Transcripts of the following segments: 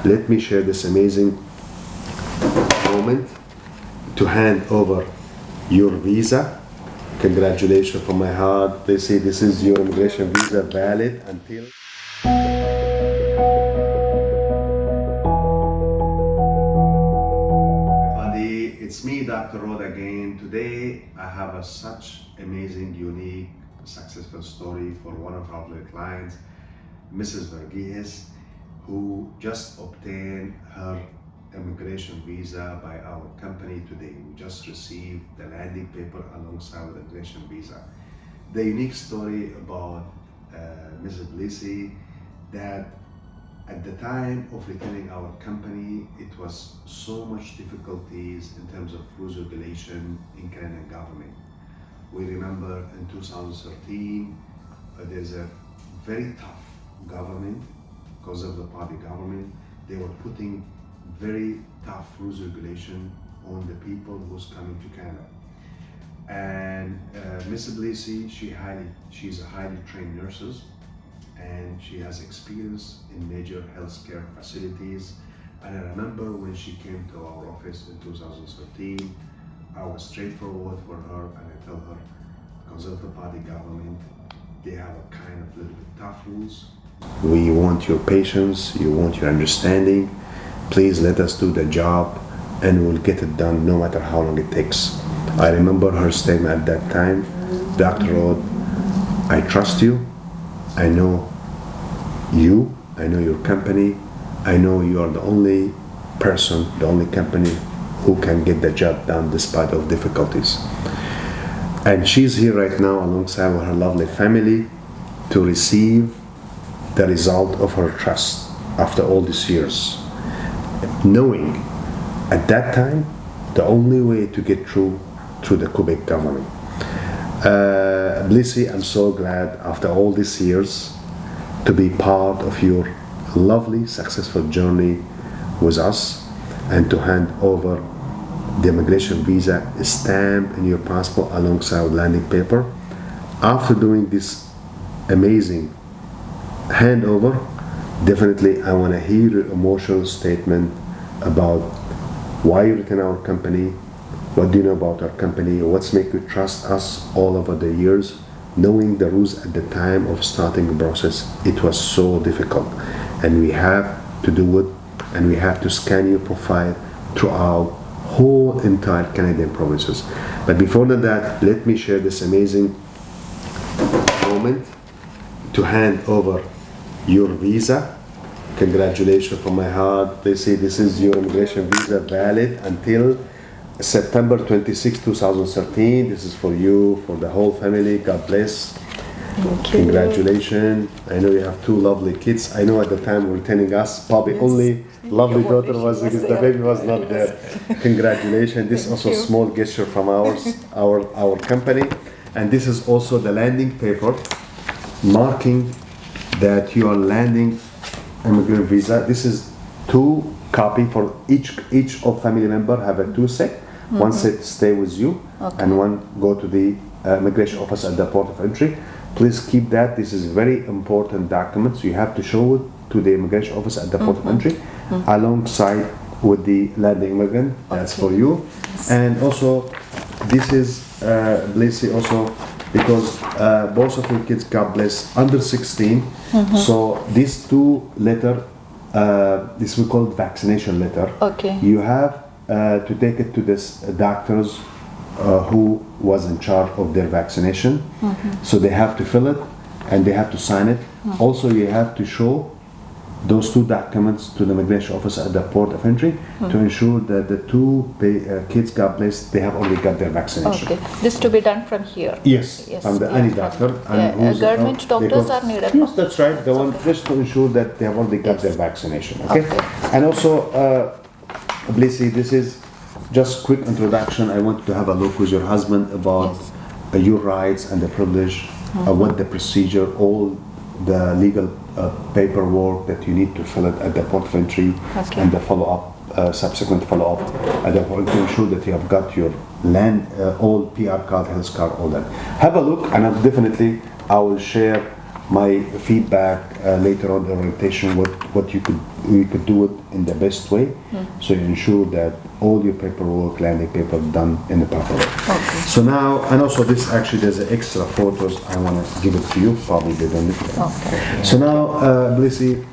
let me share this amazing moment to hand over your visa. Congratulations from my heart. They say this is your immigration visa valid until... Everybody, it's me, Dr. Rod again. Today I have such amazing, unique, successful story for one of our clients, Mrs. Verghese, who just obtained her immigration visa by our company today. We just received the landing paper alongside with the immigration visa. The unique story about Mrs. Blessy, that at the time of returning our company, it was so much difficulties in terms of rules regulation in Canadian government. We remember in 2013, there's a very tough government because of the party government. They were putting very tough rules regulation on the people who's coming to Canada. And Mrs. Blessy, she's a highly trained nurse, and she has experience in major healthcare facilities. And I remember when she came to our office in 2013, I was straightforward for her, and I told her, because of the party government, they have a kind of little bit tough rules. We want your patience, you want your understanding. Please let us do the job and we'll get it done no matter how long it takes. I remember her statement at that time, Dr. Rod, I trust you, I know you, I know your company, I know you are the only person, the only company who can get the job done despite of difficulties. And she's here right now alongside with her lovely family to receive the result of her trust after all these years. Knowing at that time the only way to get through the Quebec government. Blessy, I'm so glad after all these years to be part of your lovely successful journey with us and to hand over the immigration visa stamp in your passport alongside landing paper. After doing this amazing handover, definitely I want to hear your emotional statement about why you return our company, what do you know about our company, what's make you trust us all over the years, knowing the rules at the time of starting the process. It was so difficult, and we have to do it, and we have to scan your profile throughout whole entire Canadian provinces. But before that, let me share this amazing moment to hand over your visa. Congratulations from my heart. They say this is your immigration visa valid until September 26, 2013. This is for you, for the whole family. God bless. Thank you. Congratulations. I know you have two lovely kids. I know at the time returning us, probably only lovely daughter was because the baby was not there. Congratulations. This is also a small gesture from our company. And this is also the landing paper marking that you are landing immigrant visa. This is 2 copy for each of family member have a 2 set. One set stay with you, and one go to the immigration office at the port of entry. Please keep that. This is very important documents. You have to show it to the immigration office at the port of entry alongside with the landing immigrant. That's for you. And also this is Blessy also, because both of your kids, God bless, under 16. So these 2 letter, this we call it vaccination letter. You have to take it to this doctors who was in charge of their vaccination. So they have to fill it and they have to sign it. Also, you have to show those 2 documents to the immigration office at the port of entry to ensure that the 2 kids, God bless, they have already got their vaccination. This to be done from here? Yes, from any doctor. And government doctors are needed? Yes, that's right. The one just to ensure that they have already got their vaccination. Okay? And also, Blessy, this is just quick introduction. I want to have a look with your husband about your rights and the privilege, what the procedure, all the legal paperwork that you need to fill it at the port of entry, and the follow-up, subsequent follow-up at the port to ensure that you have got your land, all PR card, health card, all that. Have a look, and definitely I will share my feedback later on the orientation, what you could do it in the best way, so you ensure that all your paperwork, landing paper done in the proper way. Okay. So now, and also this actually there's extra photos I want to give it to you, probably they don't need it. Okay. So now, Blessy,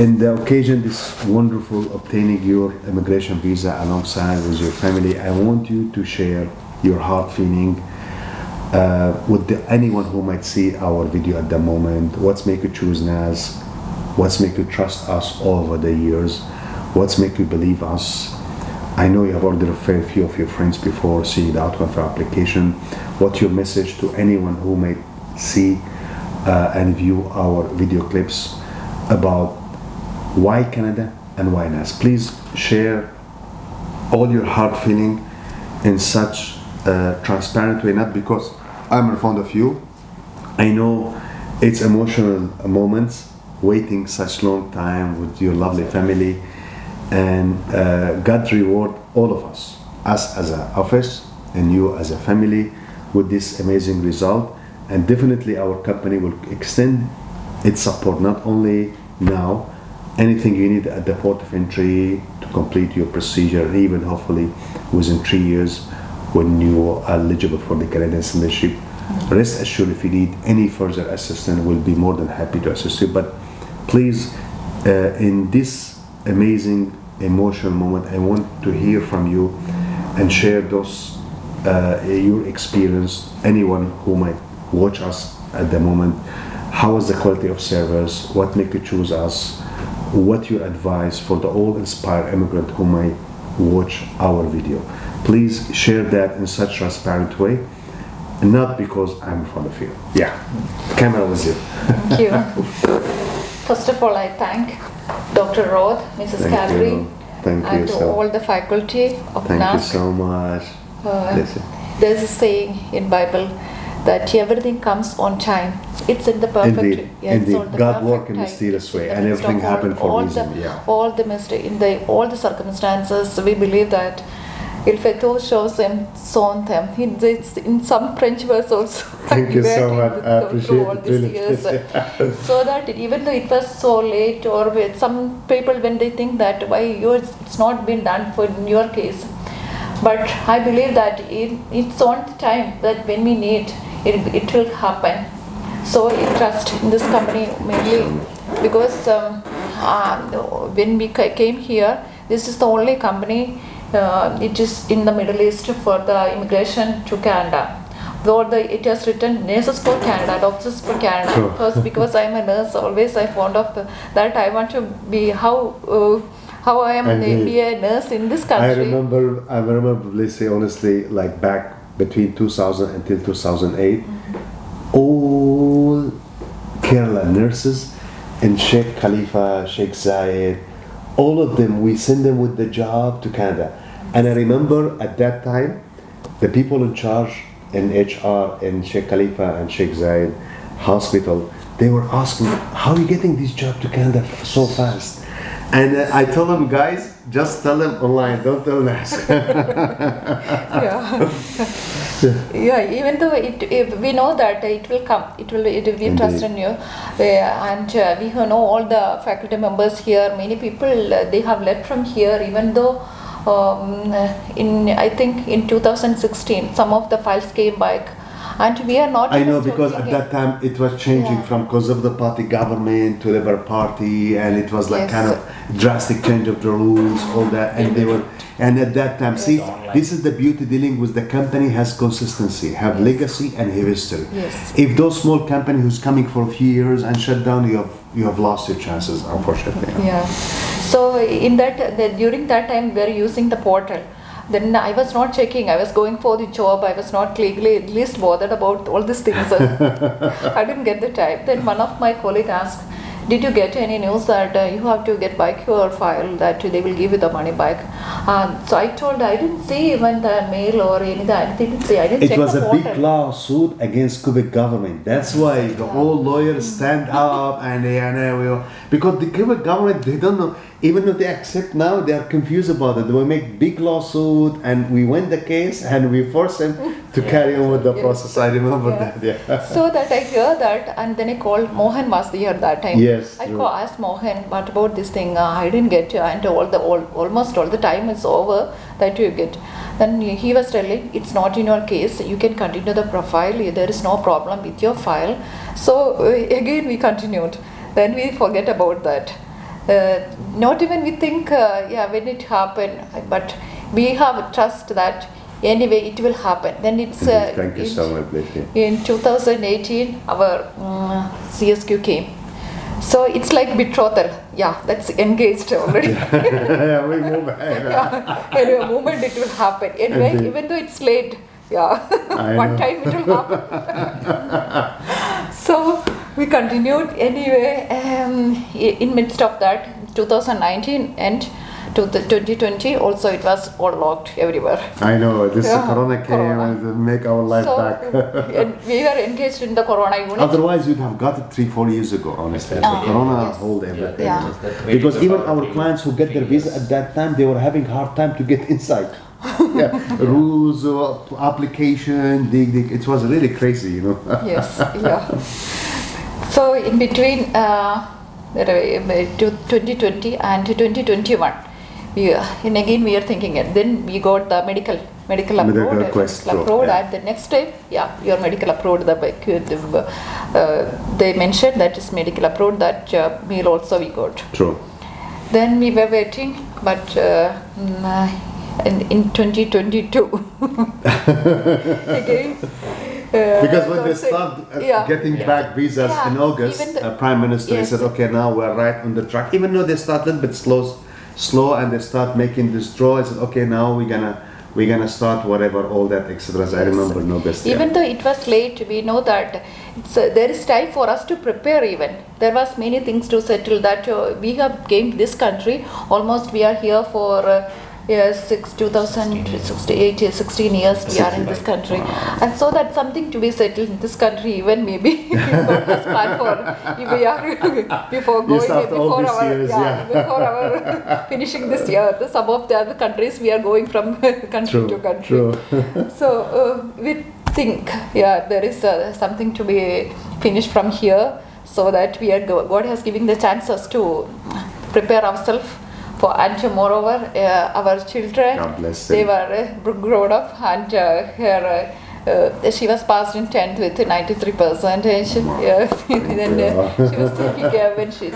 in the occasion this wonderful obtaining your immigration visa alongside with your family, I want you to share your heart feeling with anyone who might see our video at the moment. What's make you choose NASC? What's make you trust us over the years? What's make you believe us? I know you have already referred a few of your friends before seeing the outcome of your application. What's your message to anyone who might see and view our video clips about why Canada and why NASC? Please share all your heart feeling in such a transparent way, not because I'm fond of you. I know it's emotional moments, waiting such long time with your lovely family, and God reward all of us as an office and you as a family with this amazing result. And definitely our company will extend its support, not only now, anything you need at the port of entry to complete your procedure, and even hopefully within 3 years when you are eligible for the Canadian citizenship. Rest assured, if you need any further assistance, we'll be more than happy to assist you. But please, in this amazing emotional moment, I want to hear from you and share those your experience. Anyone who might watch us at the moment, how is the quality of service? What make you choose us? What your advice for the all inspired immigrant who might watch our video? Please share that in such transparent way, not because I'm fond of you. Yeah, camera was you. Thank you. First of all, I thank Dr. Roth, Mrs. Calgary, Thank you, and so. all the faculty of Thank NASC. you so much. Blessy. There's a saying in Bible that everything comes on time. It's in the perfect. Indeed, yeah, it's indeed. on the God perfect works in time. mysterious way, In the and midst everything of happened for a all reason. the, Yeah. all the mistake in the all the circumstances. We believe that Il Feto shows them, son them. It's in some French verse also. Thank you so much. I appreciate all it. these Really. years. So that even though it was so late, or with some people when they think that why it's not been done for in your case, but I believe that it's on time that when we need it will happen. So I trust in this company mainly because when we came here, this is the only company. It is in the Middle East for the immigration to Canada. Though it has written nurses for Canada, doctors for Canada. Sure. First, because I am a nurse, always I fond of that. I want to be how I am Indeed. be a nurse in this country. I remember, Blessy, honestly, like back between 2000 until 2008, all Kerala nurses in Sheikh Khalifa, Sheikh Zayed, all of them, we send them with the job to Canada. And I remember at that time, the people in charge in HR in Sheikh Khalifa and Sheikh Zayed hospital, they were asking, how are you getting this job to Canada so fast? And I told them, guys, just tell them online, don't tell NASC. Yeah, even though we know that it will come, we trust in you, and we know all the faculty members here. Many people they have left from here, even though I think in 2016 some of the files came back. And we are not. I know, because at that time it was changing from Conservative Party government to Labour Party, and it was like kind of drastic change of the rules, all that, and they were. And at that time, see, this is the beauty dealing with the company has consistency, have legacy and have history. Yes. If those small company who's coming for a few years and shut down, you have lost your chances, unfortunately. Yeah. So in during that time we were using the portal. Then I was not checking. I was going for the job. I was not legally at least bothered about all these things. I didn't get the time. Then one of my colleagues asked, did you get any news that you have to get back your file, that they will give you the money back? So I told, I didn't see even the mail or anything. I didn't see. I didn't check the portal. It was a big lawsuit against Quebec government. That's why the whole lawyers stand up and because the Quebec government, they don't know. even though they accept now, they are confused about it. They will make big lawsuit, and we win the case, and we force them to carry on with the process. I remember that. Yeah. So that I hear that, and then I called Mohan was there that time. Yes. I asked Mohan, what about this thing? I didn't get, and almost all the time is over that you get. Then he was telling, it's not in your case. You can continue the profile. There is no problem with your file. So again we continued. Then we forget about that. Not even we think, when it happened, but we have trust that anyway it will happen. Then it's Thank you so much, Blessy. in 2018 our CSQ came. So it's like betrothal. Yeah, that's engaged already. Yeah, we move ahead. Yeah, in a moment it will happen. Anyway, Indeed. even though it's late, yeah, one time it will happen. So we continued anyway. In midst of that, 2019 and to the 2020 also it was all locked everywhere. I know, this Corona came Corona. and make our life back. And we were engaged in the Corona unit. Otherwise, you'd have got it 3-4 years ago, honestly. The Corona Yes. hold everything. Yeah. Because even our clients who get their visa at that time, they were having hard time to get inside. Yeah, rules, application, it was really crazy, you know. Yes, yeah. So in between 2020 and 2021, and again we are thinking it. Then we got the medical approved, request through, yeah. and the next day, your medical approved. They mentioned that is medical approved. That meal also we got. True. Then we were waiting, but in 2022 again. Because when they start getting back visas in August, even the- Prime Minister Yes. said, okay, now we're right on the track. Even though they start a little bit slow and they start making this draw, I said, okay, now we're gonna start whatever, all that, etc. I remember in August. Even though it was late, we know that there is time for us to prepare. Even there was many things to settle. That we have came to this country. Almost we are here for 16 years we are in this country, and so that's something to be settled in this country. Even maybe God has planned for we are before going before our finishing this year. Some of the other countries we are going from country to country. True. So we think there is something to be finished from here, so that we are God has given the chances to prepare ourselves. And moreover, our children, God bless they them. were grown up, and she was passed in 10th with 93%. And she was thinking when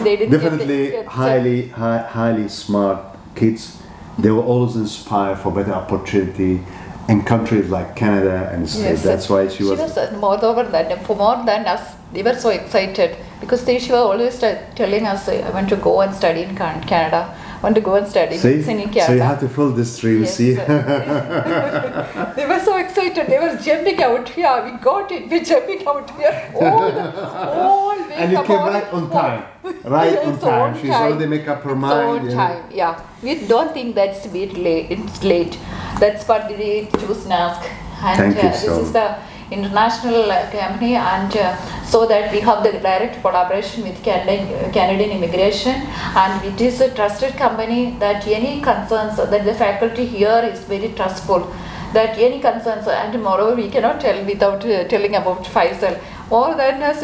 they didn't Definitely get highly smart kids. They were always inspired for better opportunity in countries like Canada and States. That's why she was moreover for more than us. They were so excited because she was always telling us, I want to go and study in Canada. Want to go and study in Canada. So you have to fill this dream, Yes. see? They were so excited. They were jumping out. Yeah, we got it. We're jumping out. We are all way And you from came all- right on time. Right Yes, on time. She's time. already make up her It's mind. on time. Yeah, we don't think that's a bit late. It's late. That's what they choose NASC. And Thank you this so is the international company, and so that we have the direct collaboration with Canadian immigration, and it is a trusted company that any concerns that the faculty here is very trustful, that any concerns, and moreover we cannot tell without telling about Faisal. More than us,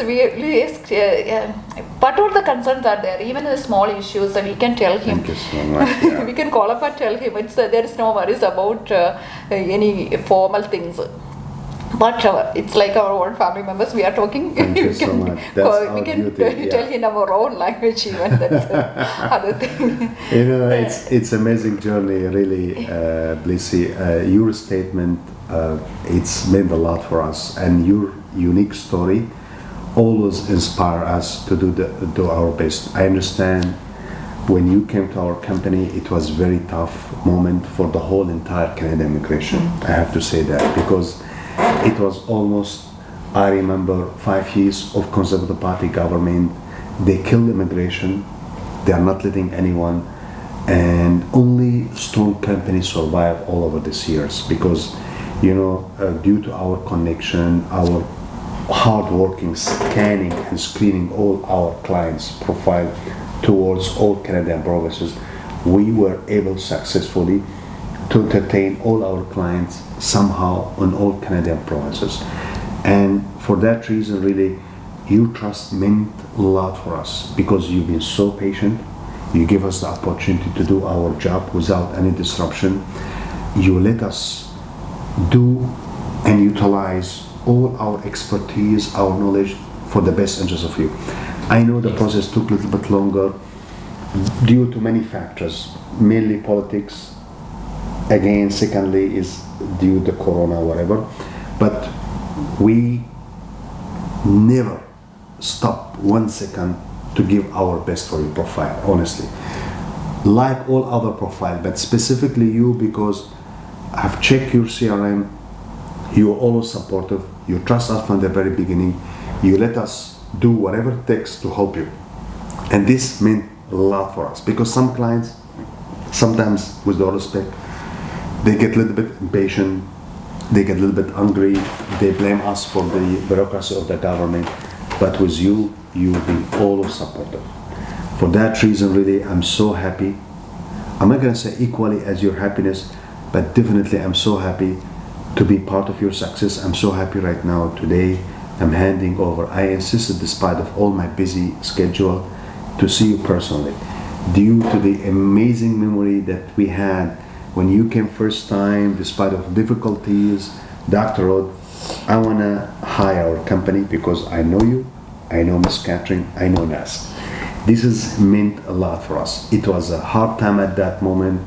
but all the concerns are there, even the small issues, we can tell him. Thank you so much. Yeah. We can call up and tell him. There is no worries about any formal things. But it's like our own family members. We are talking. Thank you so much. That's we our can beauty, tell in our own language even. That's other thing. You know, it's amazing journey, really, Blessy. Your statement, it's meant a lot for us, and your unique story always inspire us to do our best. I understand when you came to our company, it was very tough moment for the whole entire Canadian immigration. I have to say that because it was almost, I remember 5 years of Conservative Party government. They killed immigration. They are not letting anyone, and only strong companies survive all over these years because, you know, due to our connection, our hard working, scanning and screening all our clients' profile towards all Canadian provinces, we were able successfully to entertain all our clients somehow on all Canadian provinces. And for that reason, really, your trust meant a lot for us because you've been so patient. You give us the opportunity to do our job without any disruption. You let us do and utilize all our expertise, our knowledge for the best interest of you. I know the process took a little bit longer due to many factors, mainly politics. Again, secondly is due to Corona, whatever. But we never stop 1 second to give our best for your profile, honestly. Like all other profile, but specifically you, because I've checked your CRM, you are always supportive, you trust us from the very beginning, you let us do whatever it takes to help you. And this meant a lot for us, because some clients, sometimes with all respect, they get a little bit impatient, they get a little bit angry, they blame us for the bureaucracy of the government, but with you, you've been always supportive. For that reason, really, I'm so happy. I'm not going to say equally as your happiness, but definitely I'm so happy to be part of your success. I'm so happy right now. Today, I'm handing over. I insisted, despite of all my busy schedule, to see you personally, due to the amazing memory that we had when you came first time, despite of difficulties. Dr. Rod, I want to hire our company because I know you, I know Miss Catherine, I know NASC. This has meant a lot for us. It was a hard time at that moment,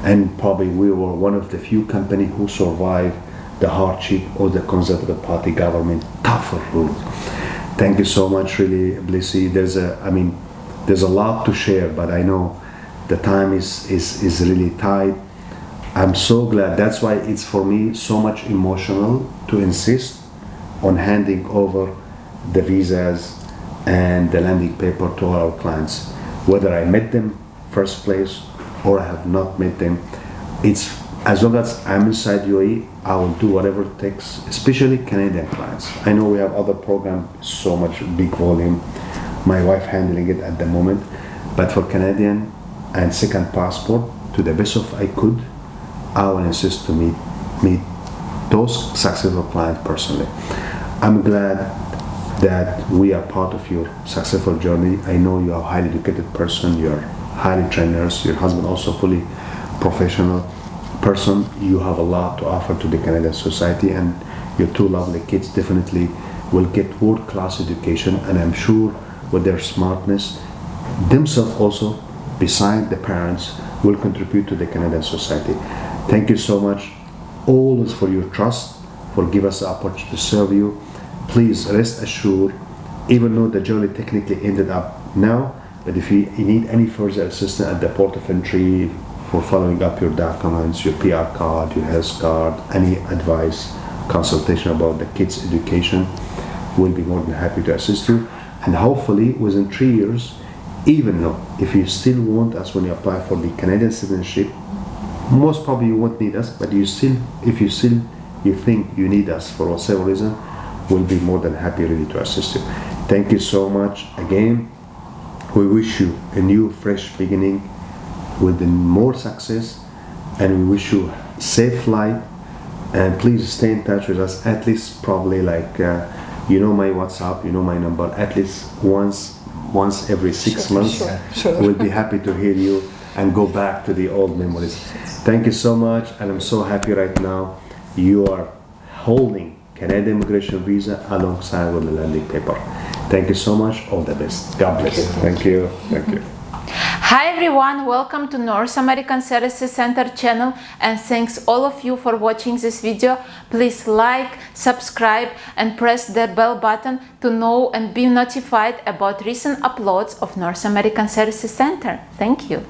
and probably we were one of the few companies who survived the hardship of the Conservative Party government tougher rule. Thank you so much, really, Blessy. There's a lot to share, but I know the time is really tight. I'm so glad. That's why it's for me so much emotional to insist on handing over the visas and the landing paper to our clients. Whether I met them first place or I have not met them, it's as long as I'm inside UAE, I will do whatever it takes, especially Canadian clients. I know we have other programs, so much big volume, my wife handling it at the moment, but for Canadian and second passport, to the best of I could, I will insist to meet those successful clients personally. I'm glad that we are part of your successful journey. I know you are a highly educated person, you are highly trained nurse, your husband also fully professional person. You have a lot to offer to the Canadian society, and your two lovely kids definitely will get world-class education, and I'm sure with their smartness, themselves also, beside the parents, will contribute to the Canadian society. Thank you so much, always for your trust, for giving us the opportunity to serve you. Please rest assured, even though the journey technically ended up now, but if you need any further assistance at the port of entry for following up your documents, your PR card, your health card, any advice, consultation about the kids' education, we'll be more than happy to assist you. And hopefully within 3 years, even though if you still want us when you apply for the Canadian citizenship, most probably you won't need us, but if you think you need us for whatever reason, we'll be more than happy really to assist you. Thank you so much again. We wish you a new fresh beginning with more success, and we wish you safe flight, and please stay in touch with us at least probably like you know my WhatsApp, you know my number, at least once every 6 months. Sure. We'll be happy to hear you and go back to the old memories. Thank you so much, and I'm so happy right now you are holding Canadian immigration visa alongside with the landing paper. Thank you so much. All the best. God bless. Thank you. Thank you. Hi everyone, welcome to North American Services Center channel, and thanks all of you for watching this video. Please like, subscribe and press the bell button to know and be notified about recent uploads of North American Services Center. Thank you.